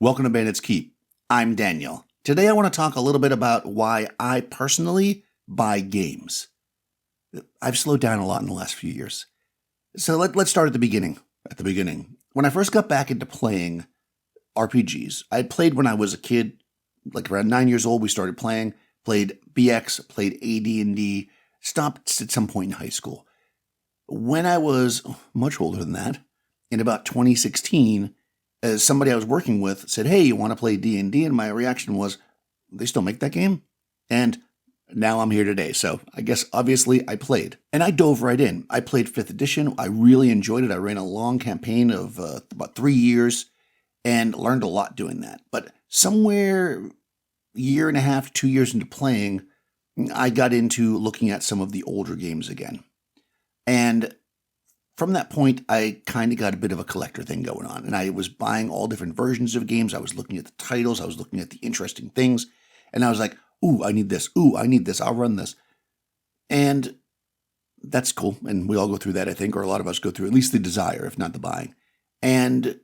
Welcome to Bandit's Keep. I'm Daniel. Today I want to talk a little bit about why I personally buy games. I've slowed down a lot in the last few years. So let's start at the beginning. When I first got back into playing RPGs, I had played when I was a kid, like around 9 years old. We started playing, played BX, played AD&D, stopped at some point in high school. When I was much older than that, in about 2016, somebody I was working with said, "Hey, you want to play D&D?" And my reaction was, they still make that game? And now I'm here today. So I guess obviously I played. And I dove right in. I played 5th edition. I really enjoyed it. I ran a long campaign of about 3 years and learned a lot doing that. But somewhere a year and a half, 2 years into playing, I got into looking at some of the older games again. And from that point, I kind of got a bit of a collector thing going on, and I was buying all different versions of games. I was looking at the titles. I was looking at the interesting things, and I was like, ooh, I need this. Ooh, I need this. I'll run this. And that's cool, and we all go through that, I think, or a lot of us go through at least the desire, if not the buying. And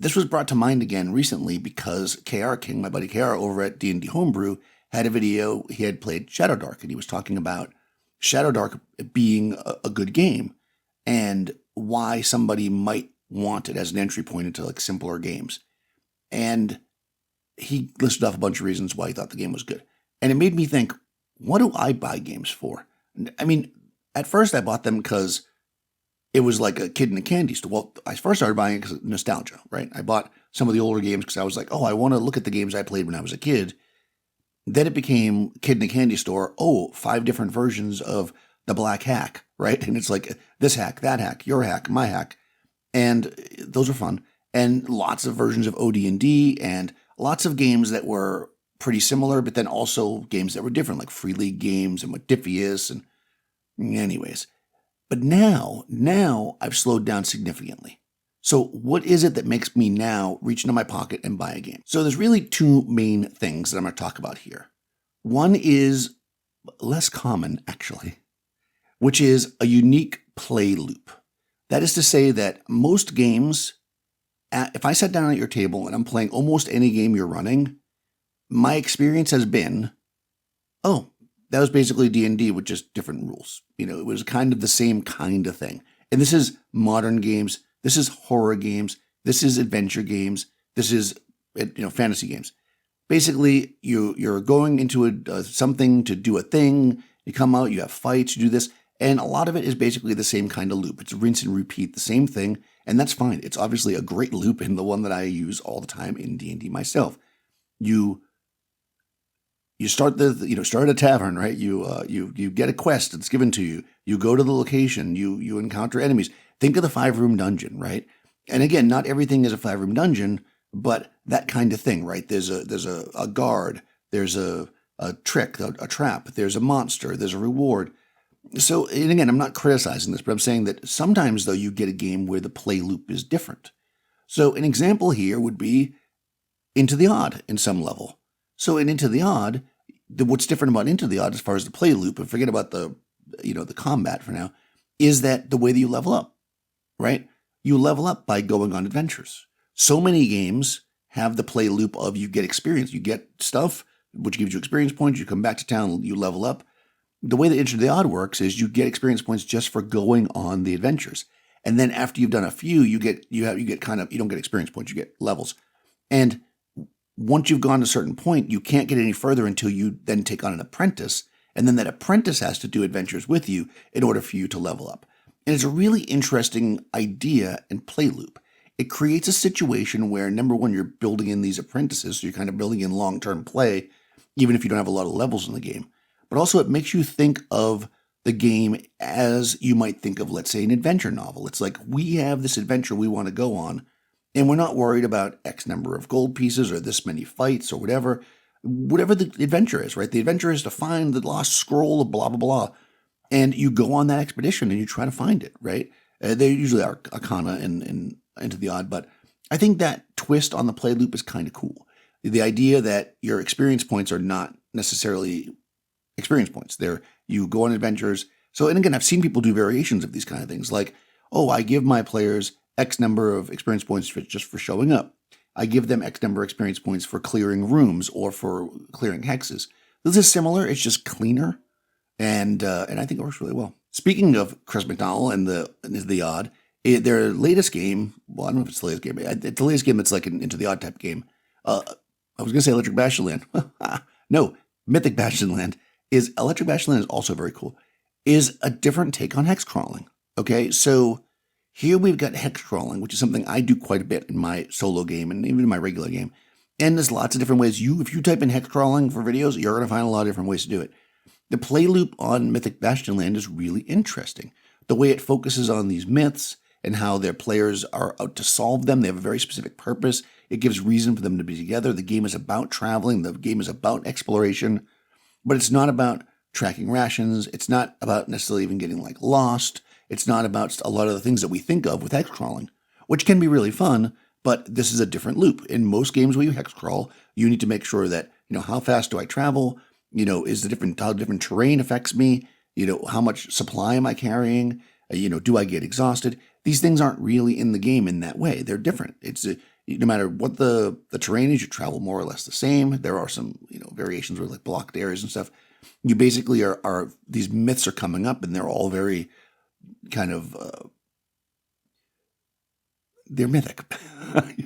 this was brought to mind again recently because KR King, my buddy KR over at D&D Homebrew, had a video. He had played Shadowdark, and he was talking about Shadowdark being a good game, and why somebody might want it as an entry point into like simpler games. And he listed off a bunch of reasons why he thought the game was good. And it made me think, what do I buy games for? I mean, at first I bought them because it was like a kid in a candy store. Well, I first started buying it because of nostalgia, right? I bought some of the older games because I was like, oh, I want to look at the games I played when I was a kid. Then it became kid in a candy store. Oh, 5 different versions of the Black Hack, right? And it's like this hack, that hack, your hack, my hack. And those are fun. And lots of versions of OD&D and lots of games that were pretty similar, but then also games that were different, like Free League games and Modiphius and anyways. But now I've slowed down significantly. So what is it that makes me now reach into my pocket and buy a game? So there's really 2 main things that I'm going to talk about here. One is less common, actually, which is a unique play loop. That is to say that most games, if I sat down at your table and I'm playing almost any game you're running, my experience has been, oh, that was basically D&D with just different rules. You know, it was kind of the same kind of thing. And this is modern games. This is horror games. This is adventure games. This is, fantasy games. Basically, you're going into something to do a thing. You come out, you have fights, you do this. And a lot of it is basically the same kind of loop. It's rinse and repeat, the same thing, and that's fine. It's obviously a great loop and the one that I use all the time in D&D myself. You start start at a tavern, right? You get a quest that's given to you. You go to the location. You encounter enemies. Think of the 5-room dungeon, right? And again, not everything is a 5-room dungeon, but that kind of thing, right? There's a guard. There's a trick, a trap. There's a monster. There's a reward. So, and again, I'm not criticizing this, but I'm saying that sometimes, though, you get a game where the play loop is different. So an example here would be Into the Odd in some level. So in Into the Odd, what's different about Into the Odd as far as the play loop, and forget about the combat for now, is that the way that you level up, right? You level up by going on adventures. So many games have the play loop of you get experience, you get stuff, which gives you experience points, you come back to town, you level up. The way that Into the Odd works is you get experience points just for going on the adventures. And then after you've done a few, you don't get experience points, you get levels. And once you've gone to a certain point, you can't get any further until you then take on an apprentice. And then that apprentice has to do adventures with you in order for you to level up. And it's a really interesting idea and play loop. It creates a situation where, number one, you're building in these apprentices. So you're kind of building in long-term play, even if you don't have a lot of levels in the game. But also it makes you think of the game as you might think of, let's say, an adventure novel. It's like, we have this adventure we want to go on, and we're not worried about X number of gold pieces or this many fights or whatever the adventure is, right? The adventure is to find the lost scroll of blah, blah, blah. And you go on that expedition and you try to find it, right? They usually are Arcana and Into the Odd, but I think that twist on the play loop is kind of cool. The idea that your experience points are not necessarily experience points. You go on adventures. So, and again, I've seen people do variations of these kind of things, like, oh, I give my players X number of experience points just for showing up. I give them X number of experience points for clearing rooms or for clearing hexes. This is similar, it's just cleaner, and I think it works really well. Speaking of Chris McDowell and the Odd, their latest game, well, I don't know if it's the latest game, it's the latest game that's like an Into the Odd type game. I was going to say Electric Bastionland. No, Mythic Bastionland is also very cool. Is a different take on hex crawling. Okay, so here we've got hex crawling, which is something I do quite a bit in my solo game and even in my regular game. And there's lots of different ways. If you type in hex crawling for videos, you're going to find a lot of different ways to do it. The play loop on Mythic Bastionland is really interesting. The way it focuses on these myths and how their players are out to solve them. They have a very specific purpose. It gives reason for them to be together. The game is about traveling. The game is about exploration. But it's not about tracking rations. It's not about necessarily even getting like lost. It's not about a lot of the things that we think of with hex crawling, which can be really fun, but this is a different loop. In most games where you hex crawl, you need to make sure that, how fast do I travel? Is how different terrain affects me? How much supply am I carrying? Do I get exhausted? These things aren't really in the game in that way. They're different. It's no matter what the terrain is, you travel more or less the same. There are some, variations with like blocked areas and stuff. You basically are these myths are coming up and they're all very kind of, they're mythic.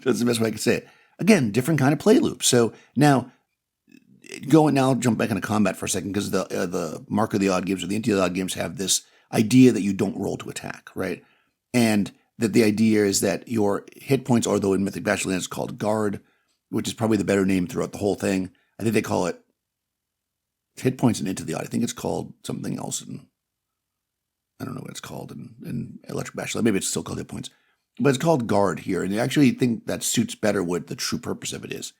That's the best way I could say it. Again, different kind of play loop. So now, jump back into combat for a second, because the Mark of the Odd games or the Into the Odd games have this idea that you don't roll to attack, right? And that the idea is that your hit points, although in Mythic Bastionland it's called guard, which is probably the better name throughout the whole thing. I think they call it hit points and Into the Odd. I think it's called something else. I don't know what it's called in Electric Bastionland. Maybe it's still called hit points. But it's called guard here. And I actually think that suits better what the true purpose of it is.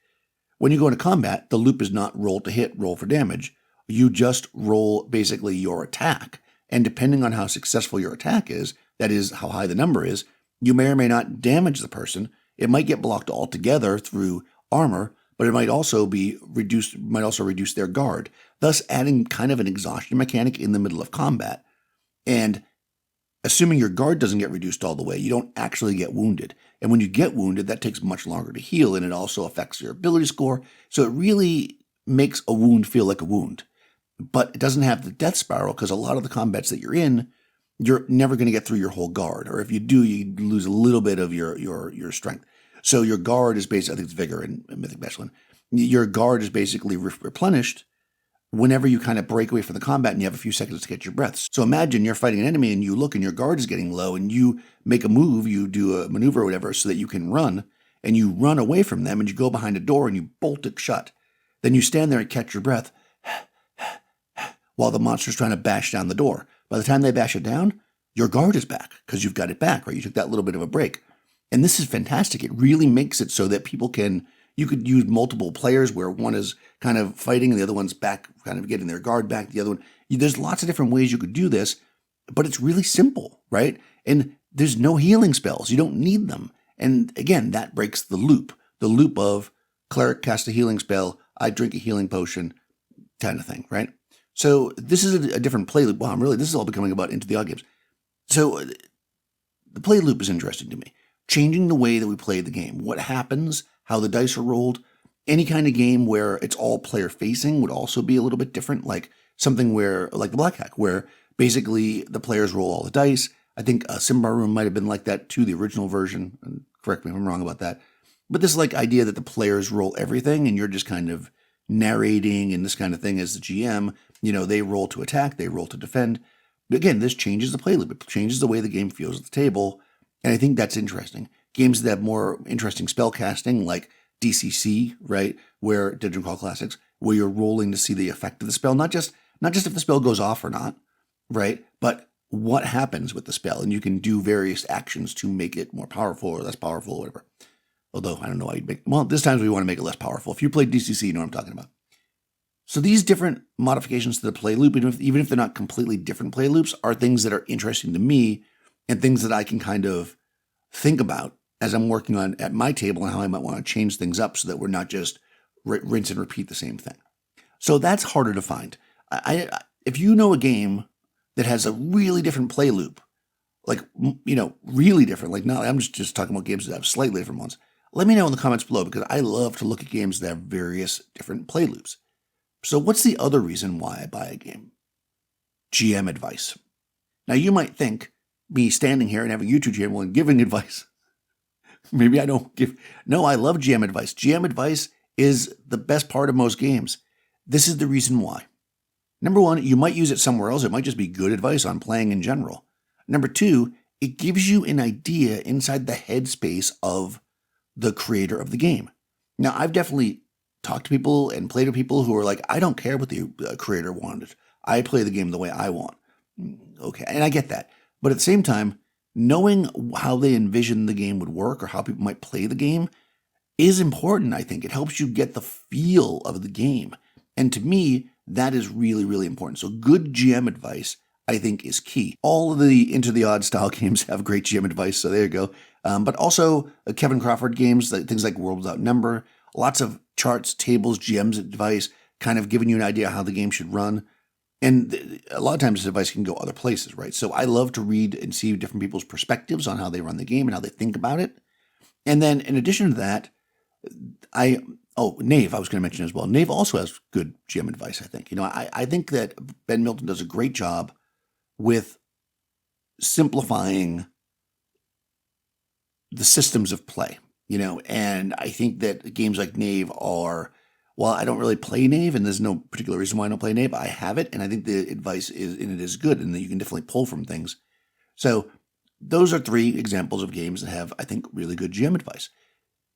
When you go into combat, the loop is not roll to hit, roll for damage. You just roll basically your attack. And depending on how successful your attack is, that is how high the number is, you may or may not damage the person. It might get blocked altogether through armor, but it might also reduce their guard, thus adding kind of an exhaustion mechanic in the middle of combat. And assuming your guard doesn't get reduced all the way, you don't actually get wounded. And when you get wounded, that takes much longer to heal, and it also affects your ability score. So it really makes a wound feel like a wound. But it doesn't have the death spiral, because a lot of the combats that you're in, you're never going to get through your whole guard. Or if you do, you lose a little bit of your strength. So your guard is basically, I think it's vigor in Mythic Bastionland. Your guard is basically replenished whenever you kind of break away from the combat and you have a few seconds to get your breaths. So imagine you're fighting an enemy and you look and your guard is getting low and you make a move, you do a maneuver or whatever so that you can run, and you run away from them and you go behind a door and you bolt it shut. Then you stand there and catch your breath while the monster's trying to bash down the door. By the time they bash it down, your guard is back because you've got it back, right? You took that little bit of a break. And this is fantastic. It really makes it so that you could use multiple players where one is kind of fighting and the other one's back, kind of getting their guard back. The other one, there's lots of different ways you could do this, but it's really simple, right? And there's no healing spells. You don't need them. And again, that breaks the loop of cleric cast a healing spell, I drink a healing potion kind of thing, right? So this is a different play loop. Wow, this is all becoming about Into the Odd games. So the play loop is interesting to me. Changing the way that we play the game. What happens, how the dice are rolled. Any kind of game where it's all player facing would also be a little bit different, like something like the Black Hack, where basically the players roll all the dice. I think Simbar Room might have been like that too, the original version. And correct me if I'm wrong about that. But this idea that the players roll everything and you're just kind of narrating and this kind of thing as the GM, they roll to attack, they roll to defend. But again, this changes the play loop. It changes the way the game feels at the table. And I think that's interesting. Games that have more interesting spell casting, like DCC, right, where Dungeon Crawl Classics, where you're rolling to see the effect of the spell, not just if the spell goes off or not, right, but what happens with the spell, and you can do various actions to make it more powerful or less powerful or whatever. Although I don't know why you'd this times we want to make it less powerful. If you played DCC, you know what I'm talking about. So these different modifications to the play loop, even if they're not completely different play loops, are things that are interesting to me and things that I can kind of think about as I'm working on at my table and how I might want to change things up so that we're not just rinse and repeat the same thing. So that's harder to find. If you know a game that has a really different play loop, really different, I'm just talking about games that have slightly different ones. Let me know in the comments below because I love to look at games that have various different play loops. So what's the other reason why I buy a game? GM advice. Now you might think me standing here and having a YouTube channel and giving advice. Maybe I don't give. No, I love GM advice. GM advice is the best part of most games. This is the reason why. Number one, you might use it somewhere else. It might just be good advice on playing in general. Number two, it gives you an idea inside the headspace of the creator of the game. Now, I've definitely talked to people and played with people who are like, I don't care what the creator wanted. I play the game the way I want. Okay, and I get that. But at the same time, knowing how they envision the game would work or how people might play the game is important, I think. It helps you get the feel of the game. And to me, that is really, really important. So good GM advice, I think, is key. All of the Into the Odd style games have great GM advice, so there you go. But also Kevin Crawford games, things like World Without Number, lots of charts, tables, GM's advice, kind of giving you an idea how the game should run. And a lot of times this advice can go other places, right? So I love to read and see different people's perspectives on how they run the game and how they think about it. And then in addition to that, Nave, I was going to mention as well. Nave also has good GM advice, I think. I think that Ben Milton does a great job with simplifying the systems of play, and I think that games like Nave are, while I don't really play Nave, and there's no particular reason why I don't play Nave, I have it, and I think the advice in it is good, and that you can definitely pull from things. So those are three examples of games that have, I think, really good GM advice.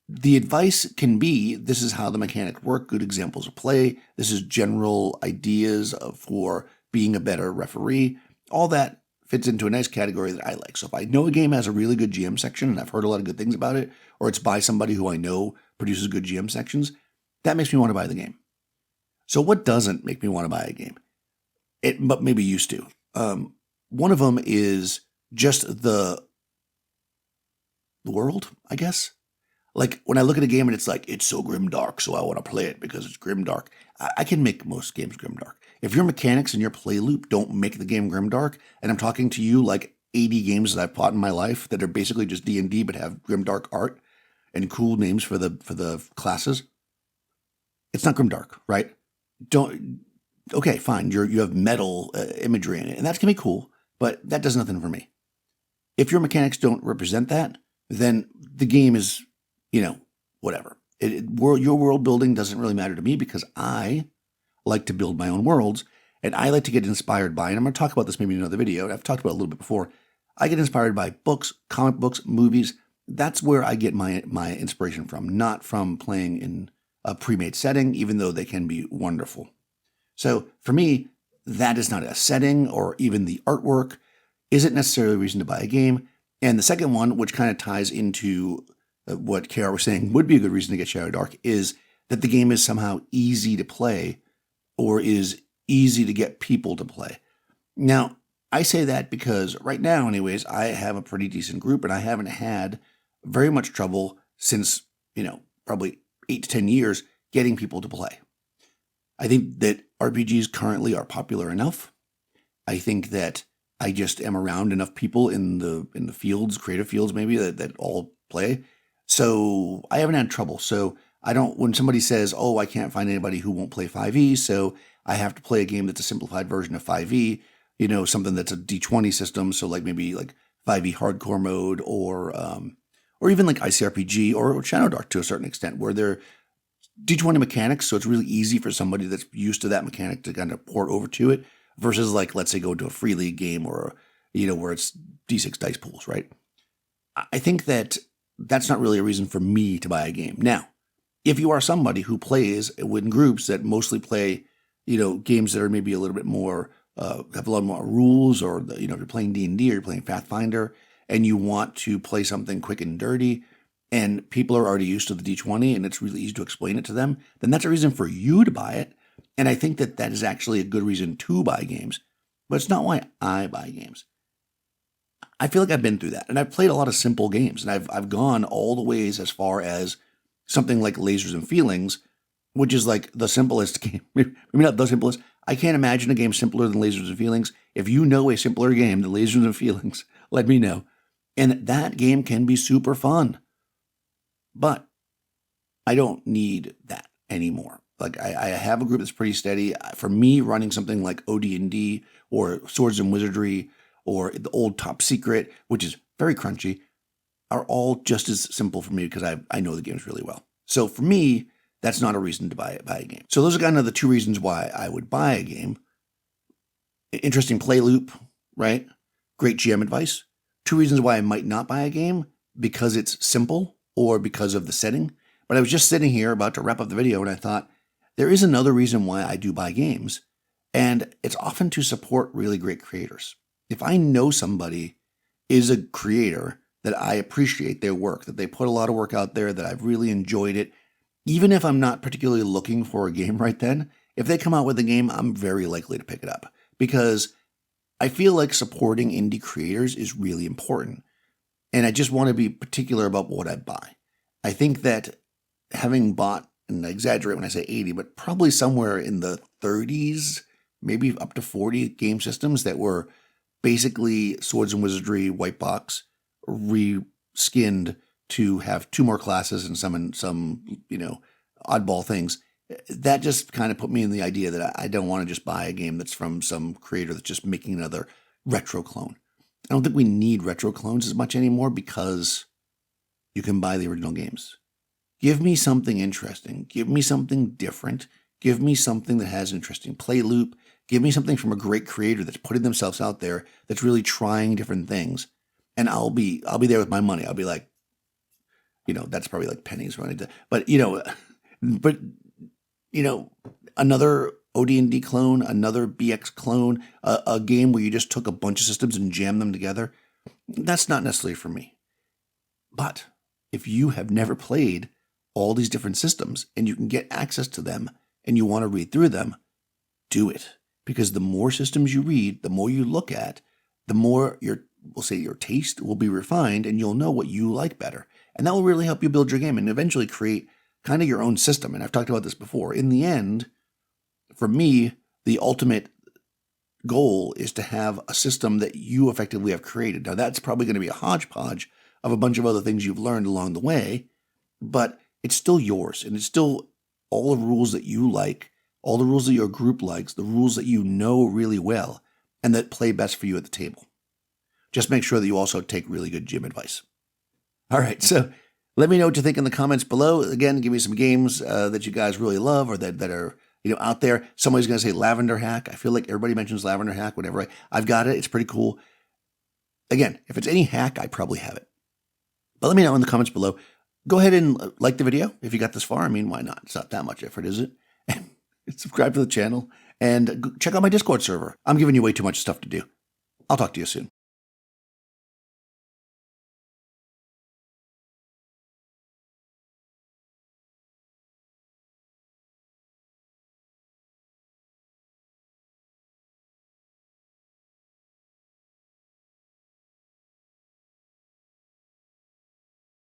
The advice can be, this is how the mechanics work, good examples of play, this is general ideas for being a better referee. All that fits into a nice category that I like. So if I know a game has a really good GM section, and I've heard a lot of good things about it, or it's by somebody who I know produces good GM sections, that makes me want to buy the game. So what doesn't make me want to buy a game? But maybe used to. One of them is just the world, I guess. Like when I look at a game and it's like, it's so grimdark, so I want to play it because it's grimdark. I can make most games grimdark. If your mechanics and your play loop don't make the game grimdark, and I'm talking to you like 80 games that I've bought in my life that are basically just D&D but have grimdark art and cool names for the classes, it's not grimdark, right? Okay, fine. You have metal imagery in it, and that's gonna be cool, but that does nothing for me. If your mechanics don't represent that, then the game is, whatever. Your world building doesn't really matter to me because I like to build my own worlds, and I like to get inspired by, and I'm going to talk about this maybe in another video, and I've talked about it a little bit before. I get inspired by books, comic books, movies. That's where I get my inspiration from, not from playing in a pre-made setting, even though they can be wonderful. So for me, that is not a setting, or even the artwork isn't necessarily a reason to buy a game. And the second one, which kind of ties into what KR was saying would be a good reason to get Shadow Dark, is that the game is somehow easy to play or is easy to get people to play. Now, I say that because right now, anyways, I have a pretty decent group and I haven't had very much trouble since, probably 8 to 10 years getting people to play. I think that RPGs currently are popular enough. I think that I just am around enough people in the fields, creative fields maybe, that all play. So I haven't had trouble. So when somebody says, oh, I can't find anybody who won't play 5e, so I have to play a game that's a simplified version of 5e, something that's a D20 system. So maybe 5e hardcore mode or even like ICRPG or Shadow Dark to a certain extent, where they're D20 mechanics. So it's really easy for somebody that's used to that mechanic to kind of port over to it versus let's say go to a free league game or, where it's D6 dice pools, right? I think that's not really a reason for me to buy a game. Now, if you are somebody who plays in groups that mostly play, games that are maybe a little bit more, have a lot more rules, or, if you're playing D&D or you're playing Pathfinder and you want to play something quick and dirty and people are already used to the D20 and it's really easy to explain it to them, then that's a reason for you to buy it. And I think that is actually a good reason to buy games, but it's not why I buy games. I feel like I've been through that, and I've played a lot of simple games, and I've gone all the ways as far as something like Lasers and Feelings, which is like the simplest game. Maybe not the simplest. I can't imagine a game simpler than Lasers and Feelings. If you know a simpler game than Lasers and Feelings, let me know. And that game can be super fun. But I don't need that anymore. Like I have a group that's pretty steady. For me, running something like OD&D or Swords and Wizardry or the old Top Secret, which is very crunchy, are all just as simple for me because I know the games really well. So for me, that's not a reason to buy a game. So those are kind of the two reasons why I would buy a game. Interesting play loop, right? Great GM advice. Two reasons why I might not buy a game: because it's simple or because of the setting. But I was just sitting here about to wrap up the video and I thought, there is another reason why I do buy games, and it's often to support really great creators. If I know somebody is a creator that I appreciate their work, that they put a lot of work out there, that I've really enjoyed it, even if I'm not particularly looking for a game right then, if they come out with a game, I'm very likely to pick it up because I feel like supporting indie creators is really important. And I just want to be particular about what I buy. I think that having bought, and I exaggerate when I say 80, but probably somewhere in the 30s, maybe up to 40 game systems that were basically Swords and Wizardry white box, reskinned to have two more classes and some oddball things. That just kind of put me in the idea that I don't want to just buy a game that's from some creator that's just making another retro clone. I don't think we need retro clones as much anymore because you can buy the original games. Give me something interesting. Give me something different. Give me something that has an interesting play loop. Give me something from a great creator that's putting themselves out there, that's really trying different things. And I'll be there with my money. I'll be like, that's probably like pennies running to, but another OD&D clone, another BX clone, a game where you just took a bunch of systems and jammed them together. That's not necessarily for me. But if you have never played all these different systems and you can get access to them and you want to read through them, do it. Because the more systems you read, the more you look at, the more your taste will be refined and you'll know what you like better. And that will really help you build your game and eventually create kind of your own system. And I've talked about this before. In the end, for me, the ultimate goal is to have a system that you effectively have created. Now, that's probably going to be a hodgepodge of a bunch of other things you've learned along the way, but it's still yours, and it's still all the rules that you like, all the rules that your group likes, the rules that you know really well, and that play best for you at the table. Just make sure that you also take really good gym advice. All right, so let me know what you think in the comments below. Again, give me some games that you guys really love or that are out there. Somebody's going to say Lavender Hack. I feel like everybody mentions Lavender Hack whenever I've got it. It's pretty cool. Again, if it's any hack, I probably have it. But let me know in the comments below. Go ahead and like the video if you got this far. I mean, why not? It's not that much effort, is it? And subscribe to the channel and check out my Discord server. I'm giving you way too much stuff to do. I'll talk to you soon.